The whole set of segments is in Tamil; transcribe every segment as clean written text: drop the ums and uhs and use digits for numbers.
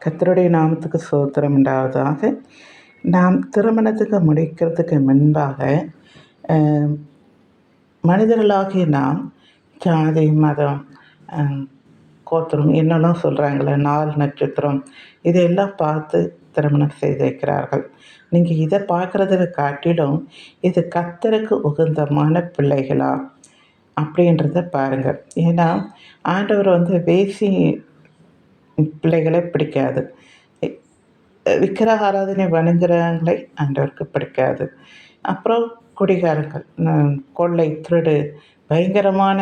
கர்த்தருடைய நாமத்துக்கு ஸ்தோத்திரம் உண்டாவதாக. நாம் திருமணத்துக்கு முடிக்கிறதுக்கு முன்பாக மனிதர்களாகிய நாம் ஜாதி, மதம், கோத்திரம் என்னெல்லாம் சொல்கிறாங்களே, நாள், நட்சத்திரம் இதையெல்லாம் பார்த்து திருமணம் செய்து வைக்கிறார்கள். நீங்கள் இதை பார்க்குறத காட்டிலும் இது கர்த்தருக்கு உகந்தமான பிள்ளைகளா அப்படின்றத பாருங்கள். ஏன்னா ஆண்டவர் வேசி பிள்ளைகளே பிடிக்காது. விக்கிரக ஆராதனை வணங்குறவங்களை ஆண்டவருக்கு பிடிக்காது. அப்புறம் குடிகாரர்கள், கொள்ளை, திருடு, பயங்கரமான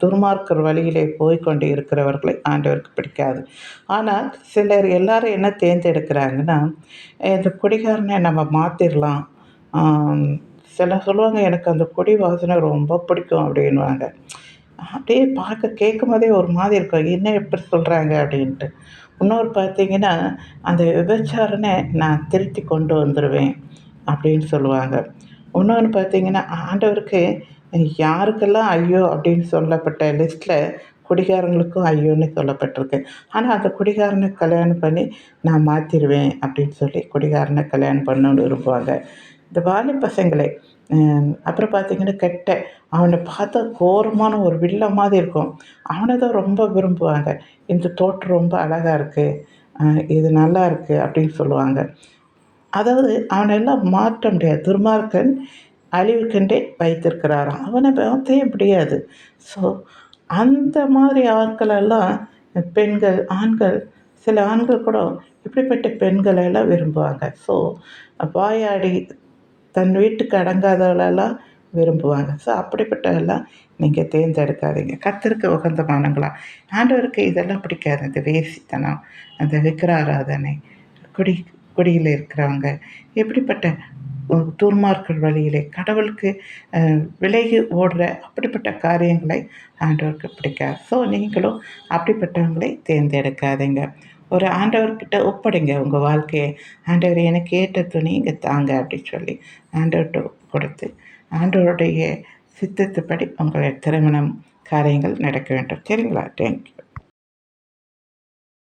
துன்மார்க்கர் வழியிலே போய்கொண்டு இருக்கிறவர்களை ஆண்டவருக்கு பிடிக்காது. ஆனால் சிலர் எல்லாரும் என்ன தேர்ந்தெடுக்கிறாங்கன்னா, இந்த குடிகாரனை நம்ம மாற்றிடலாம். சிலர் சொல்லுவாங்க, எனக்கு அந்த குடி வாசனை ரொம்ப பிடிக்கும் அப்படின்வாங்க. அப்படியே பார்க்க கேட்கும்போதே ஒரு மாதிரி இருக்கும், என்ன எப்படி சொல்கிறாங்க அப்படின்ட்டு. இன்னொரு பார்த்தீங்கன்னா, அந்த விபச்சாரனை நான் திருத்தி கொண்டு வந்துடுவேன் அப்படின்னு சொல்லுவாங்க. இன்னொன்று பார்த்தீங்கன்னா, ஆண்டவருக்கு யாருக்கெல்லாம் ஐயோ அப்படின்னு சொல்லப்பட்ட லிஸ்ட்டில் குடிகாரங்களுக்கும் ஐயோன்னு சொல்லப்பட்டிருக்கு. ஆனால் அந்த குடிகாரனை கல்யாணம் பண்ணி நான் மாற்றிடுவேன் அப்படின்னு சொல்லி குடிகாரனை கல்யாணம் பண்ணணுன்னு விரும்புவாங்க. இந்த வாலிப பசங்களே, அப்புறம் பார்த்தீங்கன்னா அவனை பார்த்தா கோரமான ஒரு வில்ல மாதிரி இருக்கும். அவனை தான் ரொம்ப விரும்புவாங்க. இந்த தோற்றம் ரொம்ப அழகாக இருக்குது, இது நல்லா இருக்குது அப்படின்னு சொல்லுவாங்க. அதாவது அவனெல்லாம் மாற்ற முடியாது. துன்மார்க்கன் அழிவுக்கென்றே வைத்திருக்கிறாராம், அவனை மாற்றவே முடியாது. ஸோ அந்த மாதிரி ஆட்களெல்லாம் பெண்கள், ஆண்கள், சில ஆண்கள் கூட இப்படிப்பட்ட பெண்களெல்லாம் விரும்புவாங்க. ஸோ வாயாடி தன் வீட்டுக்கு அடங்காதவளெல்லாம் விரும்புவாங்க. ஸோ அப்படிப்பட்டவெல்லாம் நீங்கள் தேர்ந்தெடுக்காதீங்க. கர்த்தருக்கு உகந்தமானவங்களா. ஆண்டவருக்கு இதெல்லாம் பிடிக்காது. இந்த வேசித்தனம், அந்த விக்கிர ஆராதனை, குடியில் இருக்கிறவங்க, எப்படிப்பட்ட துன்மார்க்கர் வழியிலே கடவுளுக்கு விலகி ஓடுற அப்படிப்பட்ட காரியங்களை ஆண்டவருக்கு பிடிக்காது. ஸோ நீங்களும் அப்படிப்பட்டவங்களை தேர்ந்தெடுக்காதீங்க. ஒரு ஆண்டவர்கிட்ட ஒப்படைங்க உங்கள் வாழ்க்கையை. ஆண்டவர் எனக்கு ஏற்ற துணி இங்கே தாங்க அப்படின்னு சொல்லி ஆண்டவர்கிட்ட கொடுத்து ஆண்டவருடைய சித்தத்துப்படி உங்களுடைய திருமணம் காரியங்கள் நடக்க வேண்டும். சரிங்களா? தேங்க்யூ.